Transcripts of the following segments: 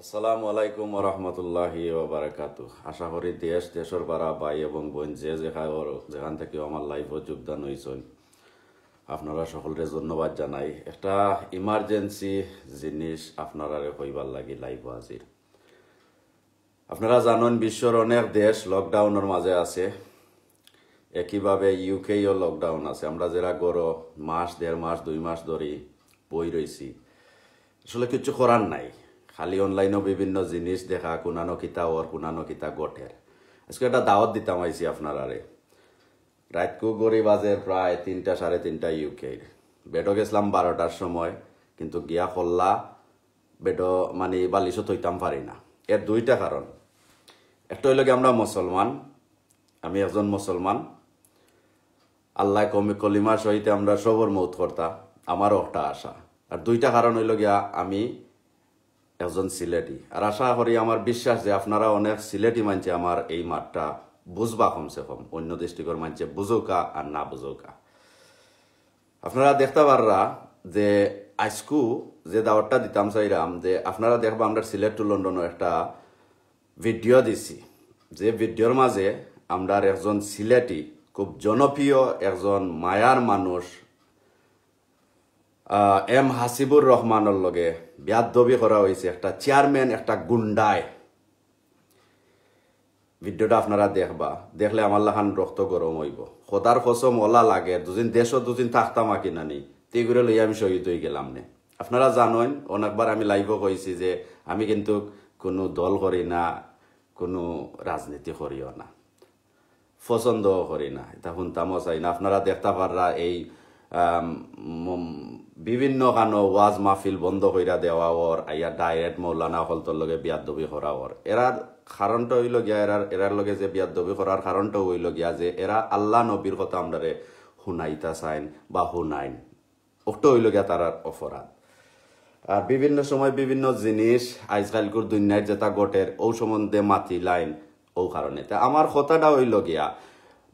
আসসালামু আলাইকুম রহমতুল্লাহি ওবারাকাতু। আশা করি দেশের পাড়া ভাই এবং বোন যেখান থেকে আমার লাইফে যোগদান হয়েছেন আপনারা সকলের ধন্যবাদ জানাই। একটা ইমার্জেন্সি জিনিস আপনারা কইবার লাগি লাইভ হাজির। আপনারা জানেন বিশ্বের অনেক দেশ লকডাউনের মাঝে আছে, একইভাবে ইউকেও লকডাউন আছে। আমরা যারা গড় মাস 1.5 মাস 2 মাস ধরে বই রয়েছি, আসলে কিছু করার নাই, খালি অনলাইনেও বিভিন্ন জিনিস দেখা, কোনানো কিতা ওর কোনানো কিতা গঠের। আজকে একটা দাওয়াত দিতাম আইসি আপনারারে। রাতকু গড়ি বাজে প্রায় 3টা 3:30 ইউকের। বেডো গেছিলাম 12টার সময়, কিন্তু গিয়া খোল্লা বেডো মানে বালিশও থইতাম পারি না। এর দুইটা কারণ। একটা হইল আমরা মুসলমান, আমি একজন মুসলমান, আল্লাহ কলিমার সহিত আমরা সবর মৌত কর্তা, আমারও একটা আশা। আর দুইটা কারণ হইল গিয়া আমি একজন সিলেটি। আর আশা করি, আমার বিশ্বাস যে আপনারা অনেক সিলেটি মানছে আমার এই মাঠটা বুঝবা, কমসে কম অন্য ডিস্ট্রিক্টের মানছে বুঝৌকা আর না বুঝৌকা। আপনারা দেখতে পাররা যে আজকু যে দাওয়াতটা দিতাম চাইরাম, যে আপনারা দেখবা আমরা সিলেট টু লন্ডনের একটা ভিডিও দিছি, যে ভিডিওর মাঝে আমরা একজন সিলেটি খুব জনপ্রিয় একজন মায়ার মানুষ এম হাসিবুর রহমানের লগে বেয়াদবি করা হয়েছে একটা চেয়ারম্যান, একটা গুন্ডায়। ভিডিওটা আপনারা দেখবা, দেখলে আমার লাখান রক্ত গরম হইব। খোদার কসম ওলা লাগে, দুদিন দেশও দুদিন থাকতাম আকি নানি তেগুলো লই আমি শহীদ হয়ে গেলাম নে। আপনারা জানেন, অনেকবার আমি লাইভও কইছি যে আমি কিন্তু কোনো দল করি না, কোনো রাজনীতি করিও না, পছন্দও করি না, এটা শুনতামও চাই না। আপনারা দেখতে পাররা এই বিভিন্ন কানো ওয়াজ মাহফিল বন্ধ কইরা দেওয়া ওর, আইয়া ডাইরেক্ট মৌলানা হলতর লগে বিয়াদবি করা ওর। এরার কারণটা হইল গিয়া, এরার লগে যে বিয়াদবি করার কারণটা হইল গিয়া যে এরা আল্লাহ নবীর কথা আমরারে শুনাইতা চাইন বা শুনাইন, ওটা হইল গিয়া তার অপরাধ। আর বিভিন্ন সময় বিভিন্ন জিনিস আজকালকুর দুনিয়ায় যেটা ঘটের ও সম্বন্ধে মাতি লাইন ও কারণে। তা আমার কথাটা হইল গিয়া,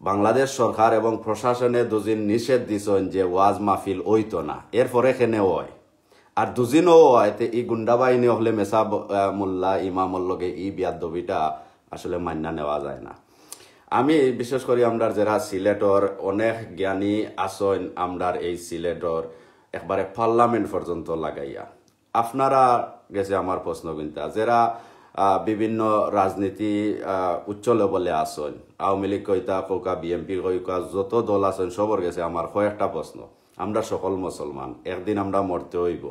বাংলাদেশ সরকার এবং প্রশাসনে দুদিন নিষেধ দিছেন যে ওয়াজ মাহফিল ওইতো না, এরপরে খেনে হয়। আর দুদিনও হয় ই গুন্ডা বাহিনী হলে মেসা মোল্লা ইমামর লগে ই বিয়াদবিটা আসলে মান্য নেওয়া যায় না। আমি বিশেষ করে আমরা যারা সিলেটর অনেক জ্ঞানী আসন, আমরার এই সিলেটর একবারে পার্লামেন্ট পর্যন্ত লাগাইয়া আপনারা গেছে আমার প্রশ্ন কিনতা, যারা বিভিন্ন রাজনীতি উচ্চ লেভেলে আসন, আওয়ামী লীগ কইতা কৌকা, বিএনপি কইকা, যত দল আছেন সবর গেছে আমার কয়েকটা প্রশ্ন। আমরা সকল মুসলমান, একদিন আমরা মরতে হইব।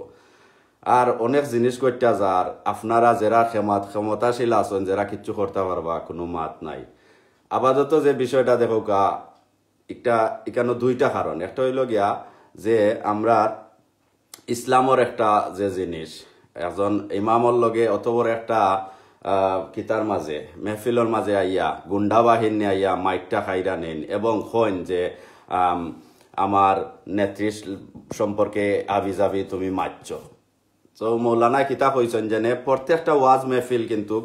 আর অনেক জিনিস করতে যার আপনারা যারা ক্ষমতাশীল আছেন, যারা কিচ্ছু করতে পারবা, কোনো মাত নাই। আপাতত যে বিষয়টা দেখো কা, এখানে দুইটা কারণ। একটা হইল গিয়া যে আমরা ইসলামর একটা যে জিনিস, একজন ইমামর লগে অত বড় একটা কিতার মাঝে মেহফিলর মাঝে আইয়া গুন্ডা বাহিনী আইয়া মাইকটা খাইরা নেন এবং কইন যে আমার নেত্রী সম্পর্কে আবি যাবি তুমি মারছ। তো মৌলানা কিতা কইছেন যে প্রত্যেকটা ওয়াজ মেহফিল কিন্তু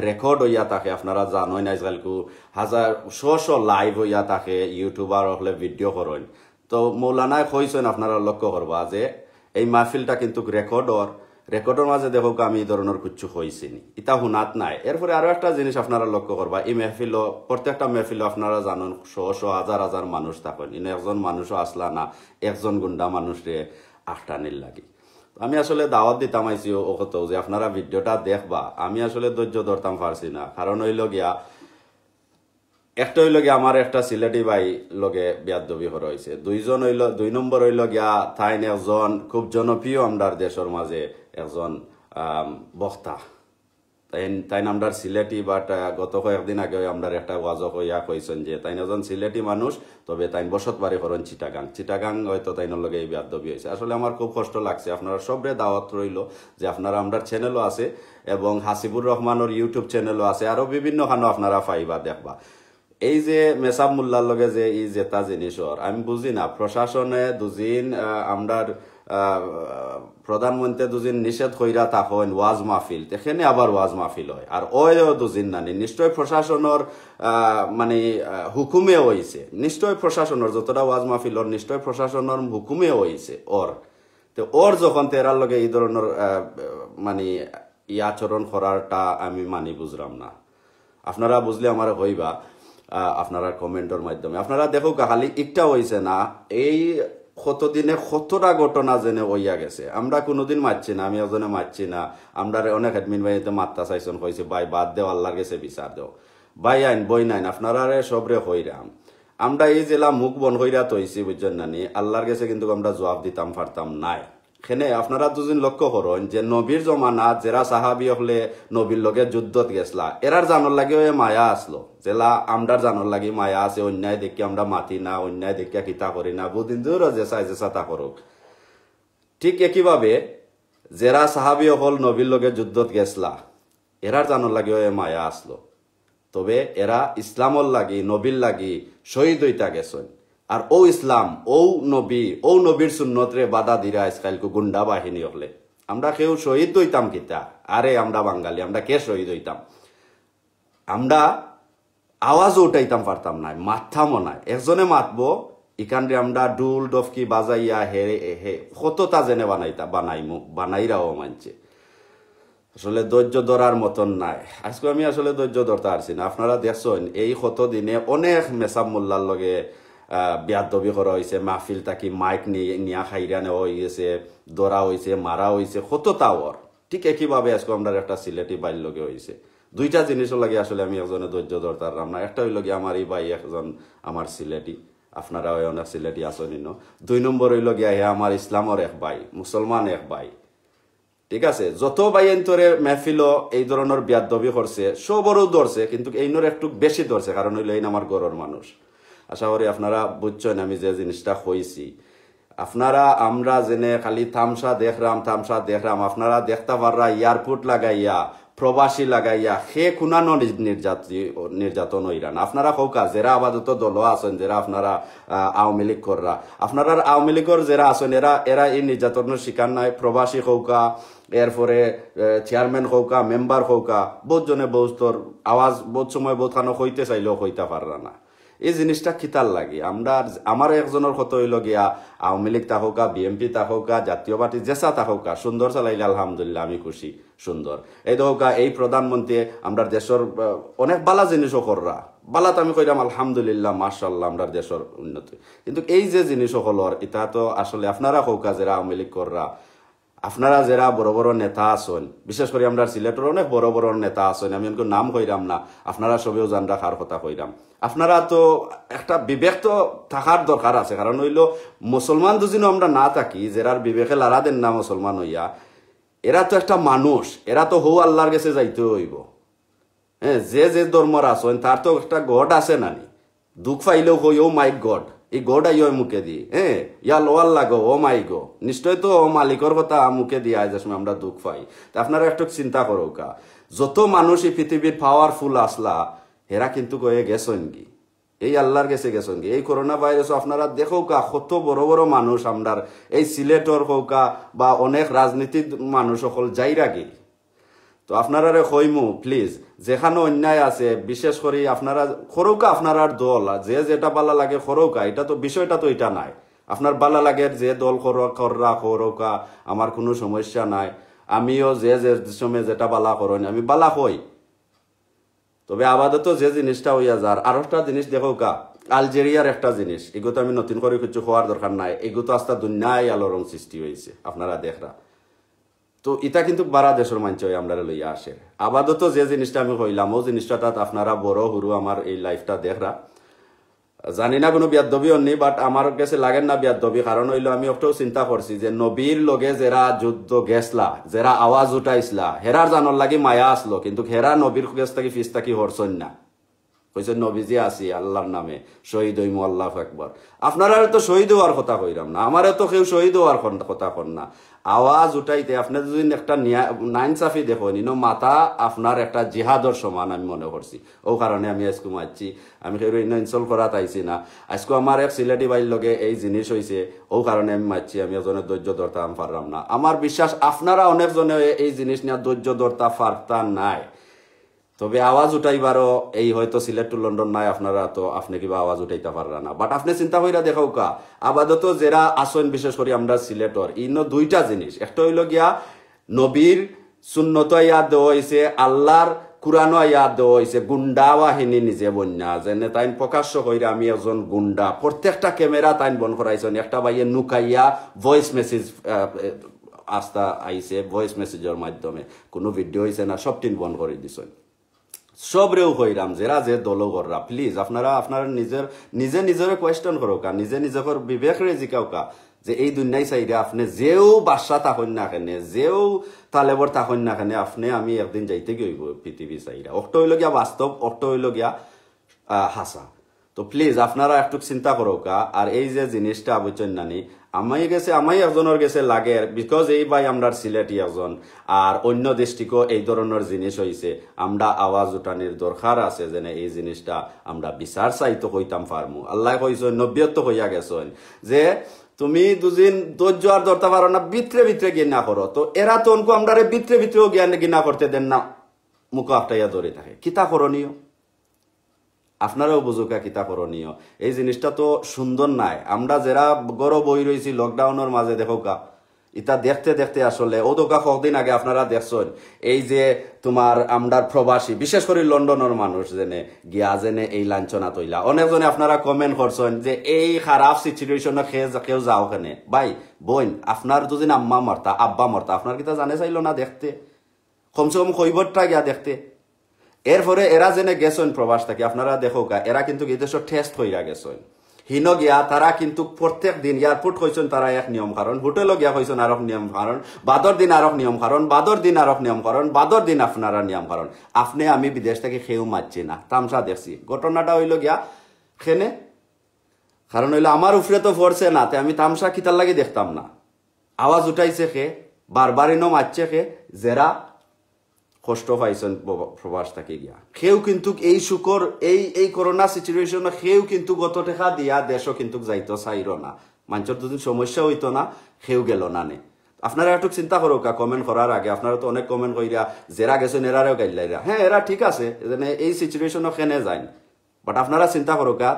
রেকর্ড হইয়া থাকে। আপনারা জানেন আজকালকু হাজার শো লাইভ হইয়া থাকে, ইউটিউবার হলে ভিডিও করেন। তো মৌলানা কইছেন, আপনারা লক্ষ্য করবা যে এই মাহফিলটা কিন্তু রেকর্ডের মাঝে দেখো আমি এই ধরনের কিছু হয়েছিনি, ইটা হুনাত নাই। এরপরে আরো একটা জিনিস আপনারা লক্ষ্য করবা, এই মেহফিল প্রত্যেকটা মেহফিল আপনারা জানেন শো হাজার হাজার মানুষ থাকেন, ইনো একজন মানুষও আসলা না, একজন গুন্ডা মানুষরে আটটানির লাগি। আমি আসলে দাওয়াত দিতাম আইসি ও কত যে আপনারা ভিডিওটা দেখবা। আমি আসলে ধৈর্য ধরতাম পারছি না, কারণ হইল গিয়া একটা হইল গিয়া আমার একটা সিলেটি ভাই লগে বিয়াদবি করা হয়েছে। 2 নম্বর হইল গিয়া তাইন একজন খুব জনপ্রিয় আমরার দেশের মাঝে একজন বক্তা, তাই আমরার সিলেটি। বাট গত কয়েকদিন আগে আমরার একটা ওয়াজক হইয়া কইছেন যে তাই একজন সিলেটি মানুষ, তবে তাই বসত বাড়ি করেন চিটাগাং হয়তো তাইনের লগে এই বিয়াদবি হয়েছে। আসলে আমার খুব কষ্ট লাগছে। আপনারা সবরে দাওয়াত রইল যে আপনারা আমরার চ্যানেলও আছে এবং হাসিবুর রহমানের ইউটিউব চ্যানেলও আছে, আরো বিভিন্ন খানো আপনারা পাইবা দেখবা। এই যে মেসাব মোল্লার লগে যে এই জেতা জিনিসর আমি বুঝি না, প্রশাসনে দুদিন আমরার প্রধানমন্ত্রী দুদিন নিষেধ কইরা থাকেন ওয়াজ মাহফিল, এখানে আবার ওয়াজ মাহফিল হয়। আর ওইও দুদিন নানি, নিশ্চয় প্রশাসনের মানে হুকুমে হয়েছে, নিশ্চয় প্রশাসনের যতটা ওয়াজ মাহফিলর নিশ্চয় প্রশাসনের হুকুমে হয়েছে ওর। তো ওর যখন তেরার লগে এই ধরনের মানে ই আচরণ করারটা আমি মানি বুঝলাম না। আপনারা বুঝলে আমার হইবা আপনারা কমেন্টের মাধ্যমে। আপনারা দেখো খালি একটা হয়েছে না, এই কতদিনে কতটা ঘটনা জেনে হইয়া গেছে। আমরা কোনোদিন মারছি না, আমি একজনে মারছি না। আমরা অনেক অ্যাডমিন ভাইতে মাত্রা চাইছেন, কইছে ভাই বাদ দেও, আল্লাহর গেছে বিচার দেও, ভাই আইন বই নাইন আপনারা সবরে হইরাম। আমরা এই জেলা মুখ বন হইরা তৈছি বুঝছেন নানি, আল্লাহর গেছে কিন্তু আমরা জবাব দিতাম পারতাম নাই। সেনে আপনারা দুজন লক্ষ্য করেন যে নবীর জমানাত যারা সাহাবি হলে নবীর লগে যুদ্ধত গেছলা, এরার জানর লাগে মায়া আসলো, জেলা আমরার জানর লাগি মায়া আছে। অন্যায় দেখি আমরা মাতি না, অন্যায় দেখিয়া কিতা করি না, বুদিন দূর জেসা তা করুক। ঠিক একইভাবে যারা সাহাবি হল নবীর লগে যুদ্ধত গেছলা, এরার জানর লাগে মায়া আসলো। তবে এরা ইসলামর লাগি নবীর লাগি শহীদ হইতা গেছেন। আর ও ইসলাম ও নবীর সুন্নতরে বাধা দিরা আজকালকে গুন্ডা বাহিনী হলে আমরা কেউ শহীদ হইতাম কিতা? আরে আমরা বাঙালি, আমরা কে শহীদ হইতাম? আমরা আওয়াজও উঠাইতাম পারতাম না, মাথামও নাই। একজনে মাতবো ইকানরে আমরা ডুল ডফকি বাজাইয়া হে কতটা জেনে বানাইরাও মানছে। আসলে ধৈর্য ধরার মতন নাই। আজকে আমি আসলে ধৈর্য ধরতে পারছি না। আপনারা দেখছেন এই কত দিনে অনেক মেসাব মোল্লার লগে বিয়াদবি করা হয়েছে, মাহফিল তাকি মাইক নিয়া খাইরা নেওয়া হয়ে গেছে, ধরা হয়েছে, মারা হয়েছে, কত টাওয়ার। ঠিক একইভাবে আজকে আমরা একটা সিলেটি বাইর লগে হয়েছে। দুইটা জিনিসও লাগে আসলে আমি একজনে ধৈর্য ধরতাম না। একটা হইল গিয়ে আমার এই ভাই একজন আমার সিলেটি, আপনারা ওই অনেক সিলেটি আসনি ন। 2 নম্বর হইল গিয়া হে আমার ইসলামর এক ভাই, মুসলমান এক ভাই। ঠিক আছে, যত বাইন্তরে মেহফিল এই ধরনের বিয়াদবি করছে সবরও ধরছে, কিন্তু এইনোর একটু বেশি ধরছে, কারণ হইল এই আমার গরর মানুষ। আশা করি আপনারা বুঝছেন আমি যে জিনিসটা কইছি। আপনারা আমরা জেনে খালি তামসা দেখরাম আপনারা দেখতে পাররা এয়ারপোর্ট লাগাইয়া প্রবাসী লাগাইয়া সে খুনানো নির্যাতন হইরান। আপনারা হৌকা যারা আপাতত দল আছেন, যারা আপনারা আওয়ামী লীগ কররা, আপনারা আওয়ামী লীগের যারা আছেন এরা এই নির্যাতনের শিকার নাই। প্রবাসী হৌকা, এরপরে চেয়ারম্যান হৌকা, মেম্বার হৌকা, বহুত জনে বহুতর আওয়াজ বহুত সময় বহুত খানো হইতে চাইলেও হইতে পাররা না। এই জিনিসটা খিতার লাগে। আমার একজনের কত হইল গিয়া আওয়ামী লীগ তাহকা, বিএমপি তাহকা, জাতীয় পার্টি জেসা তাহকা সুন্দর চালাইলে আলহামদুলিল্লাহ আমি খুশি। সুন্দর এই দহকা এই প্রধানমন্ত্রী আমরা দেশের অনেক বালা জিনিসও কররা, বালাত আমি কইলাম আলহামদুলিল্লাহ মাশাআল্লাহ আমরা দেশের উন্নতি। কিন্তু এই যে জিনিস হলর এটা তো আসলে আপনারা হৌকা যারা আওয়ামী লীগ কররা, আপনারা যারা বড় বড় নেতা আছেন, বিশেষ করে আমরা সিলেটের অনেক বড় বড় নেতা আছেন, আমি এমন নাম কইরাম না, আপনারা সবেও জানরা কার কথা কইরাম। আপনারা তো একটা বিবেক তো থাকার দরকার আছে, কারণ হইল মুসলমান দুদিনও আমরা না থাকি, যারার বিবেকে লারা দেন না মুসলমান হইয়া, এরা তো একটা মানুষ, এরা তো হৌ আল্লাহর কাছে যাইতে হইব। হ্যাঁ, যে ধর্মর আছেন তার তো একটা গড আছে নানি, দুঃখ পাইলেও হই ও মাই গড, এই গড আই মুখে দি, হ্যাঁ ইয়া লোয়ার লাগো ও মাই গো, নিশ্চয় তো ও মালিকর কথা মুখে দিয়ে আজ সময় আমরা দুঃখ পাই। তা আপনারা একটু চিন্তা করো কা, যত মানুষ এই পৃথিবীর পাওয়ারফুল আসলা হেরা কিন্তু কয়ে গেছেন কি এই আল্লাহর গেছে গেছেন কি। এই করোনা ভাইরাস আপনারা দেখো কা কত বড় বড় মানুষ আমরার এই সিলেটর হৌকা বা অনেক রাজনীতির মানুষ সকল যাইরা কি। তো আপনারা কইমু প্লিজ, যেখানে অন্যায় আছে বিশেষ করে আপনারা খরৌকা, আপনার দল যে যেটা বালা লাগে খরৌকা, এটা তো বিষয়টা তো এটা নাই। আপনার বালা লাগে যে দল কররা খরৌকা, আমার কোনো সমস্যা নাই। আমিও যে সময় যেটা বালা করেন আমি বালা হই। তবে আপাতত যে জিনিসটা হইয়া যার আর একটা জিনিস দেখো কা, আলজেরিয়ার একটা জিনিস, এগুলো তো আমি নতুন করে কিছু হওয়ার দরকার নাই, এগুলো তো আস্তে দুনিয়ায় আলোড়ন সৃষ্টি হয়েছে আপনারা দেখরা। তো এটা কিন্তু বারা দেশের মানুষ আমরা লইয়া আসে। আপাতত যে জিনিসটা আমি কইলাম ও জিনিসটা আপনারা বড় হুরু আমার এই লাইফটা দেখরা, জানি না কোনো বিয়াদবি অন্য, বাট আমার কাছে লাগেন না বিয়াদবি। কারণ হইলো আমি একটাও চিন্তা করছি যে নবীর লগে যারা যুদ্ধ গেছলা, যারা আওয়াজ উঠাইছলা, হেরার জানর লাগি মায়া আসলো, কিন্তু হেরা নবীর কাছ থেকে ফিস থাকি হরছন না। কইছে নবীজি আসি আল্লাহর নামে শহীদ হইমু, আল্লাহু আকবার। আপনারা তো শহীদ হওয়ার কথা কইরাম না, আমারও তো কেউ শহীদ হওয়ার কথা কন না। আওয়াজ উঠাইতে আপনার যদি একটা নাইনসাফি দেখো নিনো মাথা আপনার একটা জিহাদর সমান আমি মনে করছি। ও কারণে আমি আজকে মারছি, আমি কেউ ইনসল করা তাইছি না। আজকে আমার এক সিলেটি বাইর লগে এই জিনিস হয়েছে, ও কারণে আমি মারছি। আমি এজনে ধৈর্য ধরতে পারলাম না। আমার বিশ্বাস আপনারা অনেকজনে এই জিনিস নিয়ে ধৈর্য ধরতে পারতা নাই। তবে আওয়াজ উঠাইবারও এই হয়তো সিলেট টু লন্ডন নাই, আপনারা তো আপনি কিবা আওয়াজ উঠাইতে পাররা না। বাট আপনি চিন্তা কইরা দেখাও কা, আপাতত যারা আসেন বিশেষ করে আমরা সিলেটর ইনো দুইটা জিনিস, একটা হইল গিয়া নবীর সুন্নত ইয়াদ দেওয়া হয়েছে, আল্লাহর কুরআনও ইয়াদ দেওয়া হয়েছে। গুন্ডা বাহিনী নিজে বন্যা যেনে তাইন প্রকাশ্য কইরা আমি একজন গুন্ডা, প্রত্যেকটা ক্যামেরা তাইন বন করাইছেন। একটা বাইয়ে নুকাইয়া ভয়েস মেসেজ আস্তা আইছে, ভয়েস মেসেজের মাধ্যমে কোনো ভিডিও হয়েছে না, সব টিন বন্ধ করে দিছেন। সবরেও কইরাম যারা যে দলগররা প্লিজ আপনারা নিজে নিজের কোয়েশ্চন করো কা, নিজে নিজের বিবেক রে জিকাও কা যে এই দুনিয়ায় চাইরে আপনি যেও বাদশা থাকেন না কেনে, যেও তালেবর থাকেন না কেনে, আপনি আমি একদিন যাইতে গইব পৃথিবী চাইরা। অক্ট হইল গিয়া বাস্তব, অক্ট হইল গিয়া হাসা। তো প্লিজ আপনারা একটু চিন্তা করো কা। আর এই যে জিনিসটা বুঝছেন নানি, আমাই একজনের গেছে লাগে, বিকজ এই ভাই আমরা সিলেটি একজন, আর অন্য ডিস্ট্রিক্টও এই ধরনের জিনিস হয়েছে। আমরা আওয়াজ উঠানির দরকার আছে যেন এই জিনিসটা আমরা বিচার চাইতো কইতাম পারমু। আল্লাহ কইছেন, নব্বত হইয়া গেছেন যে তুমি দুদিন ধৈর্য আর ধরতে পারো না, ভিতরে ভিতরে গিনা করো। তো এরা তো অনকু আমরা ভিতরে ভিতরেও জ্ঞান গিনা করতে দেন না, মুখ আফটাইয়া ধরে থাকে। কিতা করণীয় আপনারাও বুঝুকা, কিতা করণীয়। এই জিনিসটা তো সুন্দর নাই। আমরা যারা গড় বই রয়েছি লকডাউনের মাঝে দেখো কা, ইটা দেখতে দেখতে আসলে ও দোকা কদিন আগে আপনারা দেখছেন এই যে তোমার আমরার প্রবাসী, বিশেষ করে লন্ডনের মানুষ জেনে গিয়া জেনে এই লাঞ্ছনা তৈলা। অনেকজনে আপনারা কমেন্ট করছেন যে এই খারাপ সিচুয়েশনে কেউ যাও ওখানে। ভাই বোন, আপনার দুদিন আম্মা মরতা, আব্বা মরতা, আপনার কিতা জানে চাইল না দেখতে? কমসে কম খৈবরটা গিয়া দেখতে। এরপরে এরা জেনে গেছেন প্রবাস থেকে, আপনারা দেখো কা এরা কিন্তু এদেশের টেস্ট হইয়া গেছেন। হিন গিয়া তারা কিন্তু প্রত্যেক দিন এয়ারপোর্ট হয়েছেন তারা এক নিয়ম কারণ, হোটেলও গিয়া হয়েছেন আরক নিয়ম কারণ, বাদর দিন আরক নিয়ম কারণ, বাদর দিন আরক নিয়ম কারণ, বাদর দিন আপনারা নিয়ম কারণ। আপনি আমি বিদেশ থেকে খেয়েও মারছি না, তামসা দেখছি। ঘটনাটা হইল গিয়া খেনে কারণ হইলো আমার উপরে তো পড়ছে না, তাই আমি তামসা কিতার লাগে দেখতাম না। আওয়াজ উঠাইছে খে, বারবার ইনো মারছে খে, যারা কষ্ট পাইছেন প্রবাস থাকি গিয়া। সেও কিন্তু এই সুখর এই করোনা সিচুয়েশনে সেও কিন্তু গত টেকা দিয়া দেশও কিন্তু যাইতো চাইর না। মানুষের যদি সমস্যা হইতো না, সেও গেল না নে। আপনারা একটু চিন্তা করো কা কমেন্ট করার আগে। আপনারা তো অনেক কমেন্ট কইরা যারা গেছেন এরারেও গাইলাইরা, হ্যাঁ এরা ঠিক আছে এই সিচুয়েশনও কেনে যায়, বাট আপনারা চিন্তা করো কা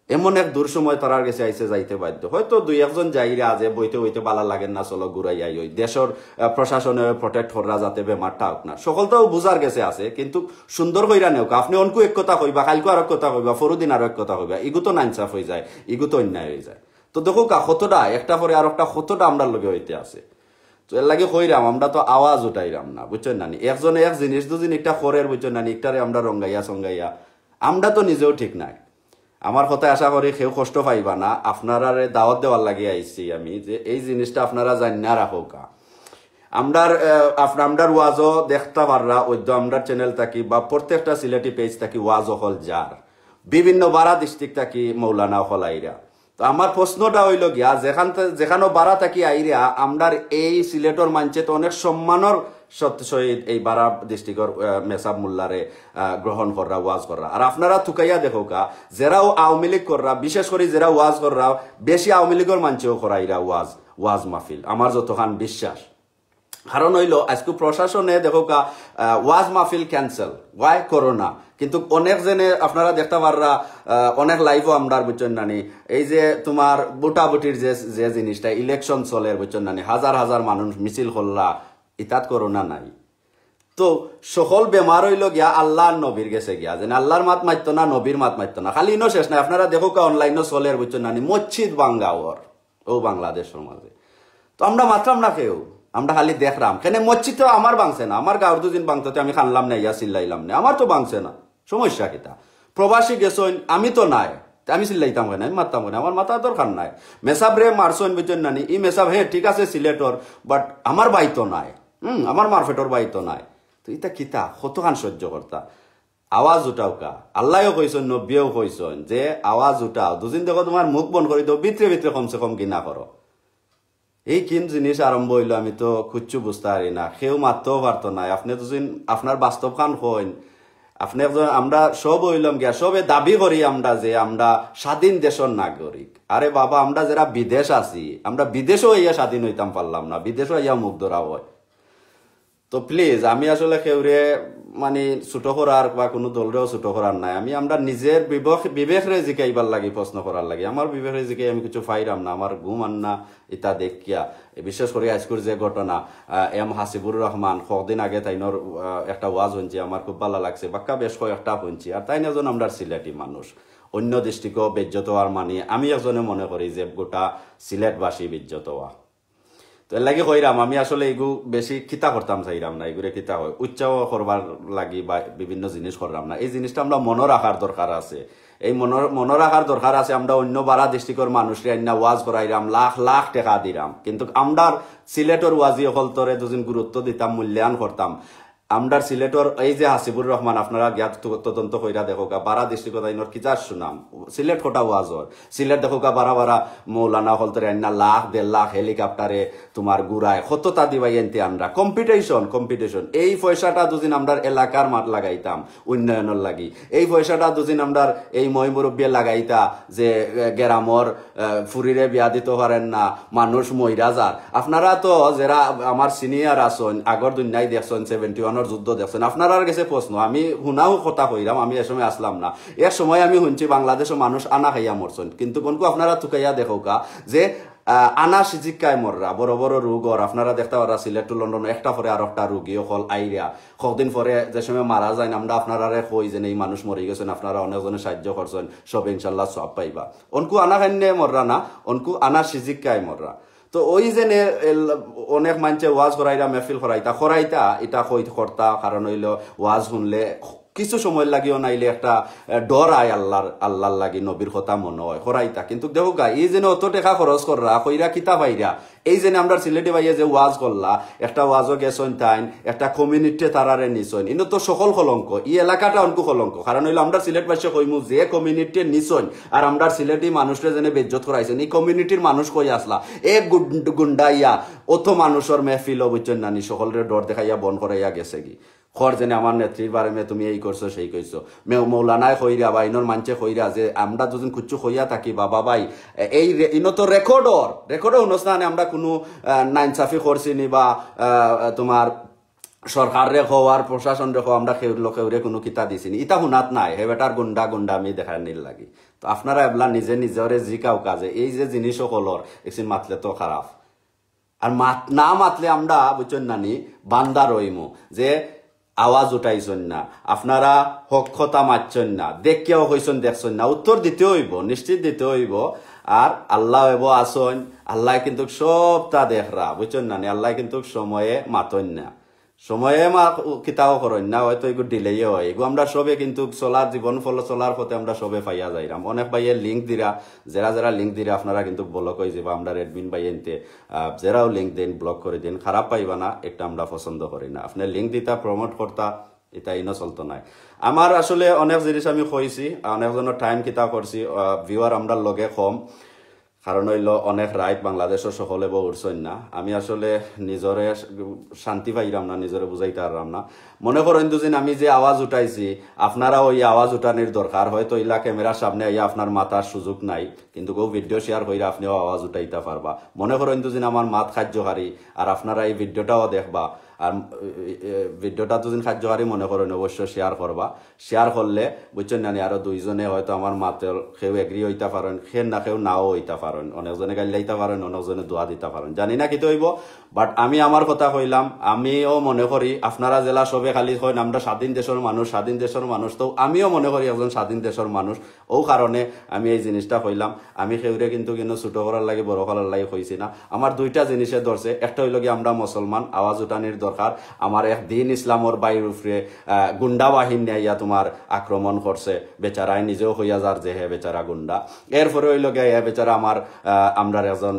এমন এক দূর সময় তারার গেছে আইসে যাইতে বাধ্য। হয়তো দুই একজন যাইরা আজ বইতে বইতে বালা লাগেন না, চলো ঘুরাই আই ওই দেশের প্রশাসনে প্রটেক্ট করা যাতে বেমারটা হোক না, সকলটাও বুঝার গেছে আছে। কিন্তু সুন্দর কইরা নেও, আপনি অনকু এক কথা কইবা, কালকে আর এক কথা কইবা, পরদিন আর এক কথা কইবা, ইগু তো নাইনসাফ হয়ে যায়, ইগু তো অন্যায় হয়ে যায়। তো দেখো কা কতটা একটা পরে আর একটা কতটা আমরা লগে হইতে আছে। তো এর লাগে কইরাম আমরা তো আওয়াজ উঠাইরাম না, বুঝছেন নানি। একজনে এক জিনিস দুদিন একটা খরের, বুঝছেন নানি, একটারে আমরা রঙ্গাইয়া সঙ্গাইয়া, আমরা তো নিজেও ঠিক নাই। আমার কথা আশা করি কেউ কষ্ট পাইবা না। আপনারা দাওয়াত দেওয়ার লাগে আইছি আমি যে এই জিনিসটা আপনারা জানিনা রাখো কা। আমরার ওয়াজও দেখতে পাররা ওইদ্য আমরার চ্যানেল থাকি বা প্রত্যেকটা সিলেটি পেজ থাকি ওয়াজ হল যার বিভিন্ন বারা ডিস্ট্রিক্ট থাকি মৌলানা হল আইরা। তো আমার প্রশ্নটা হইল গিয়া যেখানে বারা থাকি আইরা আমরার এই সিলেটর মানছে তো অনেক সম্মানের সহিত এই বারা ডিস্ট্রিক্টর মেসাব মোল্লারে গ্রহণ করা ওয়াজ করা। আর আপনারা থুকাইয়া দেখো কা যারাও আওয়ামী লীগ করা, বিশেষ করে যারা ওয়াজ করা বেশি আওয়ামী লীগের মানছেও করাইরা ওয়াজ মাহফিল, আমার যতখান বিশ্বাস। কারণ হইল আজকে প্রশাসনে দেখো কা ওয়াজ মাহফিল ক্যান্সেল, ওয়াই করোনা। কিন্তু অনেক জনে আপনারা দেখতে পাররা অনেক লাইভও আমরা বুঝছেন নানি, এই যে তোমার বুটাবুটির যে জিনিসটা ইলেকশন চলে বুঝছেন নানি, হাজার হাজার মানুষ মিছিল করলা, ইতাত করোনা নাই। তো সকল বেমার হইল গিয়া আল্লাহ নবীর গেছে গিয়া, যেন আল্লাহর মাত মারতো না, নবীর মাত মারতো না। খালি ইনো শেষ নাই, আপনারা দেখো কা অনলাইনও চলে বুঝছেন নানি, মসজিদ বাঙ্গাওয়ার ও বাংলাদেশের মাঝে। তো আমরা মাত্রাম না কেউ, আমরা খালি দেখলাম কেন মসজিদ তো আমার বাংছে না, আমার গাঁর দুদিন বাংতে আমি খানলাম না, ইয়া চিল্লাইলাম না, আমার তো বাংছে না, সমস্যা কিতা? প্রবাসী গেছেন, আমি তো নাই, আমি চিল্লাইতাম কেন, আমি মারতাম কেন, আমার মাথা দরকার নাই। মেসাব রে মারছেন বুঝছেন নানি, ই মেসাব হ্যাঁ ঠিক আছে সিলেটর, বাট আমার বাই তো নাই, আমার মারফেটর বাই তো নাই। তো ইটা কিতা কতখান সহ্য করতা? আওয়াজ উঠাও কা। আল্লাহও কইছেন, নবীও কইছেন যে আওয়াজ উঠাও, দুদিন দেখো তোমার মুখ বন্ধ করে দাও, ভিতরে ভিতরে কমসে কম কিনা করো। এই কিন জিনিস আরম্ভ হইলো আমি তো খুঁজছু বুঝতে পারি না, কেউ মারতেও পারতো না। আপনি দুদিন আপনার বাস্তব খান হইন, আপনি একজন আমরা সব হইলাম গিয়া সবে দাবি করি আমরা যে আমরা স্বাধীন দেশের নাগরিক। আরে বাবা, আমরা যারা বিদেশ আছি, আমরা বিদেশও ইয়া স্বাধীন হইতাম পারলাম না, বিদেশও ইয়া মুখ ধরা হয়। তো প্লিজ আমি আসলে কেউরে মানে ছোট করার বা কোনো দলরেও ছোট করার নাই, আমি আমরা নিজের বিবেকরে জিকাইবার লাগি, প্রশ্ন করার লাগি। আমার বিবেকরে জিকাই আমি কিছু ফাইরাম না, আমার ঘুম আন্না ইতা দেখিয়া। বিশেষ করে আজকের যে ঘটনা, এম হাসিবুর রহমান কদিন আগে তাইনর একটা ওয়াজ হইছি, আমার খুব ভালো লাগছে, বাক্কা বেশ কয়েকটা হইছি। আর তাই একজন আমরা সিলেটি মানুষ, অন্য দৃষ্টিকেও বেজ্জত হওয়ার মানে আমি একজনে মনে করি যে গোটা সিলেটবাসী বেজ্জত হওয়া। তো এর লাগে কইরাম আমি আসলে এগু বেশি খিতা করতাম চাইরাম না, এগুলো খিতা হয় উচ্চাও করবার লাগি বা বিভিন্ন জিনিস করলাম না। এই জিনিসটা আমরা মনে রাখার দরকার আছে, এই মনে রাখার দরকার আছে। আমরা অন্য বারা ডিস্ট্রিক্টর মানুষরে আইনা ওয়াজ করাইলাম, লাখ লাখ টাকা দিলাম, কিন্তু আমরা সিলেটর ওয়াজি হল তরে দুদিন গুরুত্ব দিতাম, মূল্যায়ন করতাম। আমরার সিলেটর এই যে হাসিবুর রহমান, আপনারা জ্ঞাত তদন্ত কইরা দেখো বারা ডিস্ট্রিক্ট আইনর কিতার সুনাম, সিলেট কোটা ওয়াজর, সিলেট দেখো বারা বারা মৌলানা হলতরে আইনা লাখ 1.5 লাখ হেলিকপ্টারে তোমার গুড়ায় কতটা দিবাই এনতে আমরা কম্পিটিশন। এই পয়সাটা দুদিন আমরা এলাকার মাঠ লাগাইতাম উন্নয়নের লাগি, এই পয়সাটা দুদিন আমরা এই মই মুরব্বী লাগাইতা যে গেরামর ফুরিরে বিয়া দিতে পারেন না, মানুষ মইরা যার। আপনারা তো যারা আমার সিনিয়র আসন, আগর দুনিয়ায় দেখছেন 71 যুদ্ধ দেখছেন, আপনারা গেছে প্রশ্ন, আমি শুনাও কথা কইরাম, আমি এ সময় আসলাম না, এক সময় আমি শুনছি বাংলাদেশের মানুষ আনা খাইয়া মরছেন, কিন্তু কোনকু আপনারা তুকাইয়া দেখো যে আনা সিজিকায় মররা বড় বড় রোগর আপনারা দেখতে পারা সিলেট টু লন্ডন একটা পরে আর একটা রোগী অকল আইরিয়া কদিন পরে যে সময় মারা যায় আমরা আপনারা কই যে এই মানুষ মরে গেছেন, আপনারা অনেকজনে সাহায্য করছেন, সব ইনশাল্লাহ সব পাইবা। অনকু আনা খান্যে মররা না, অনকু আনা সিজিকায় মররা। তো ওই যে অনেক মানুষে ওয়াজ করাইতা, মেহফিল করাইতা এটা কই করতা, কারণ হইল ওয়াজ শুনলে কিছু সময় লাগিও নাইলে একটা ডর আয় আল্লাহর লাগি, নবীর কথা মনে হয় করাইতা। কিন্তু দেখো গা এই যে অত টাকা খরচ কররা কইরা কিতা পাইরা, এই যে আমরা সিলেটে ভাইয়া যে ওয়াজ করলা, একটা ওয়াজও গেছেন তাইন, একটা কমিউনিটি তারারে নিছইন, ইনো তো সকল কলঙ্ক, এই এলাকাটা অনকু কলঙ্ক। কারণ হইলো আমরা সিলেটবাসী কইমু যে কমিউনিটি নিছইন আর আমরা সিলেটি মানুষরে যেন বেজ্জত করাইছেন, এই কমিউনিটির মানুষ কই আসলা এক গুন্ডাইয়া অত মানুষের মেহফিল বুঝছেন নানি, সকলের ডর দেখাইয়া বন করাইয়া গেছে কি খর যেন আমার নেত্রীর বারে তুমি এই করছো সেই কইছো, মৌলানায় কইরা বা ইনোর মানছে কইরা যে আমরা দুজন কুচ্ছু কইয়া থাকি বাবা ভাই এই ইনো তো রেকর্ডও অনুষ্ঠানে আমরা কোনো নাইনসাফি করছি নি বা তোমার সরকার রেখো আর প্রশাসন রেখো আমরা লোকেরে কোনো কিতা দিছিনি, ইটা শুনাত নাই। হে বেটার গুন্ডা আমি দেখার নীল লাগি। তো আপনারা এবলা নিজরে জিকাও কাজে এই যে জিনিস সকলর একদিন মাতলে তো খারাপ, আর না মাতলে আমরা বুঝছেন নানি বান্দা রইমু যে আওয়াজ উঠাইছেন না, আপনারা হক্ষতা মারছেন না, দেখকেও হইছেন দেখছেন না, উত্তর দিতে হইব, নিশ্চিত দিতে হইব। আর আল্লাহ এব আসন, আল্লাহ কিন্তু সবটা দেখরা বুঝছেন না, আল্লাহ কিন্তু সময়ে মাতন না, সময়ে কিতাও করেন না, হয়তো এগুলো ডিলেই হয়। এগুলো আমরা সবে কিন্তু চলার জীবন ফল চলার পথে আমরা সবে পাইয়া যাইরাম। অনেক ভাইয়ের লিঙ্ক দিরা, যারা লিঙ্ক দিরা আপনারা কিন্তু ব্লক হয়ে যাবা, আমরা রেডমিন ভাই এনতে যারাও লিঙ্ক দেন ব্লক করে দিন, খারাপ পাইবা না, একটা আমরা পছন্দ করি না। আপনার লিঙ্ক দিতা প্রমোট করতা এটা ইনো চলতো নাই। আমার আসলে অনেক জিনিস আমি কইছি, অনেকজনের টাইম কিতা করছি, ভিউয়ার আমরা লগে কম, কারণ হইল অনেক রাইট বাংলাদেশের সকলে উঠছেন না। আমি আসলে নিজরে শান্তি পাইলাম না, নিজরে বুঝাইতে পারলাম না। মনে করেন দুদিন আমি যে আওয়াজ উঠাইছি, আপনারা ওই আওয়াজ উঠানির দরকার, হয়তো ইলা ক্যামেরার সামনে আইয়া আপনার মাথার সুযোগ নাই, কিন্তু কেউ ভিডিও শেয়ার কইরা আপনিও আওয়াজ উঠাইতে পারবা। মনে করেন দুদিন আমার মাত কার্যকারী আর আপনারা এই ভিডিওটাও দেখবা, আর ভিডিওটা দুদিন কার্যকারী মনে করেন অবশ্যই শেয়ার করবা। শেয়ার করলে বুঝছেন না আরো দুইজনে হয়তো আমার মাতের কেউ এগ্রি হইতে পারেন, খেয়ে না কেউ নাও হইতে পারেন, অনেকজনে গাইলাইতে পারেন, অনেকজনে দোয়া দিতে পারেন, জানি না কি হইব। বাট আমি আমার কথা কইলাম, আমিও মনে করি আপনারা জেলা সবে খালি কইন আমরা স্বাধীন দেশের মানুষ, তো আমিও মনে করি একজন স্বাধীন দেশের মানুষ। ও কারণে আমি এই জিনিসটা কইলাম। আমি সেউরে কিন্তু ছোট করার লাগে বড় করার লাগে কইছি না। আমার দুইটা জিনিসে ধরছে, একটা হইল কি আমরা মুসলমান, আওয়াজ উঠানির দরকার। আমার এক দিন ইসলামর বাইর উপরে গুন্ডা বাহিনী আইয়া তোমার আক্রমণ করছে, বেচারাই নিজেও হইয়া যার যে হে বেচারা গুন্ডা। এরপরে হইল গিয়া বেচারা আমরা একজন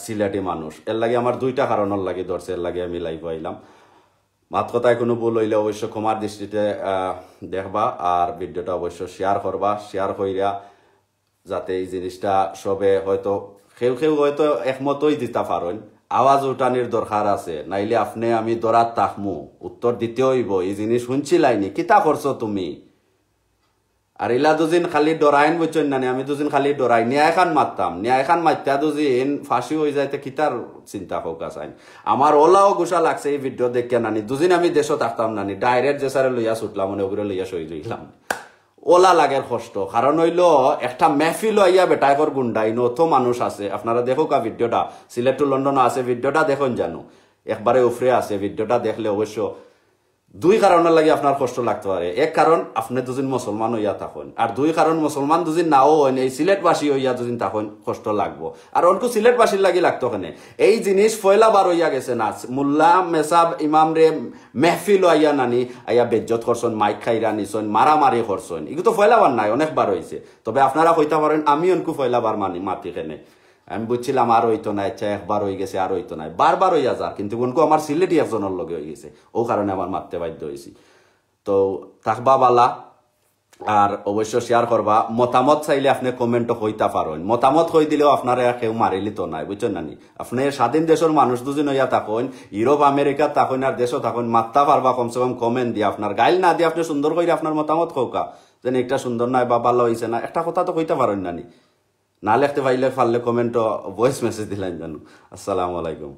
সিলেটি মানুষ। এর লাগে আমার দুইটা কারণের লাগে ধরছে, এর লাগে আমি লাইভ আইলাম। মাত কথায় কোনো ভুল হইলে অবশ্য ক্ষমার দৃষ্টিতে দেখবা, আর ভিডিওটা অবশ্য শেয়ার করবা, শেয়ার কইরা যাতে এই জিনিসটা সবে হয়তো কেউ হয়তো একমতই দিতে পারেন। আওয়াজ উঠানির দরকার আছে, নাইলে আপনি আমি দরাত তাকমু, উত্তর দিতে হইব। এই জিনিস শুনছিলাইনি, কিতা করছো তুমি? আর ইলা দুদিন খালি ডরাইন বুঝছেন না আমি দুদিন খালি ডরাই ন্যায় খান মারতাম ন্যায় খান মারতা দুদিন ফাঁসি হয়ে যাইতে কিতার চিন্তা হোক আসাইন আমার ওলাও গুসা লাগছে এই ভিডিও দেখে নানি দুদিন আমি দেশও থাকতাম নানি ডাইরেক্ট যে সারে লইয়া ছুটলাম মনে ওগুলো লইয়া সই রইলাম ওলা লাগের কষ্ট কারণ হইল একটা মেহফিল হইয়া বেটাইকর গুন্ডাই নত মানুষ আছে আপনারা দেখো কা ভিডিওটা সিলেট টু লন্ডন আছে ভিডিওটা দেখুন জানো একবারে উফরে আছে ভিডিওটা দেখলে অবশ্য দুই কারণের লাগে আপনার কষ্ট লাগতে পারে এক কারণ আপনি দুদিন মুসলমান হইয়া থাকুন আর দুই কারণ মুসলমান দুদিন নাও হইন এই সিলেটবাসী হইয়া দুদিন থাকুন কষ্ট লাগবো আর অনকু সিলেটবাসীর লাগি লাগতো কেন এই জিনিস ফয়লা বার হইয়া গেছে না মুল্লা মেসাব ইমাম রে মেহফিল আইয়া নানি আইয়া বেজ্জত করছেন মাইক খাইরা নিছেন মারামারি করছেন এগুলো তো ফয়লাবার নাই অনেকবার হয়েছে তবে আপনারা কইতে পারেন আমি অনকু ফয়লাবার মাতি কেনে আমি বুঝছিলাম আর হইতো না আচ্ছা একবার হয়ে গেছে আর হইতো না বারবার হইয়া যা কিন্তু কোনকু আমার সিলেটি একজনের লগে হয়ে গেছে ও কারণে আমার মারতে বাধ্য হয়েছি তো থাকবা বালা আর অবশ্য শেয়ার করবা মতামত চাইলে আপনি কমেন্টও হইতা পারেন মতামত হই দিলেও আপনারা কেউ মারিলি তো নাই বুঝছেন নানি আপনি স্বাধীন দেশের মানুষ দুজন হইয়া থাকুন ইউরোপ আমেরিকা থাকুন আর দেশও থাকুন মারতা পারবা কমসে কম কমেন্ট দিয়ে আপনার গাইল না দিয়ে আপনি সুন্দর করে আপনার মতামত কৌকা যেন একটা সুন্দর নয় বা ভালো হয়েছে না একটা কথা তো কইতে পারেন নানি না লিখতে পারলে কমেন্ট ভয়েস মেসেজ দিলেন জানো আসসালামু আলাইকুম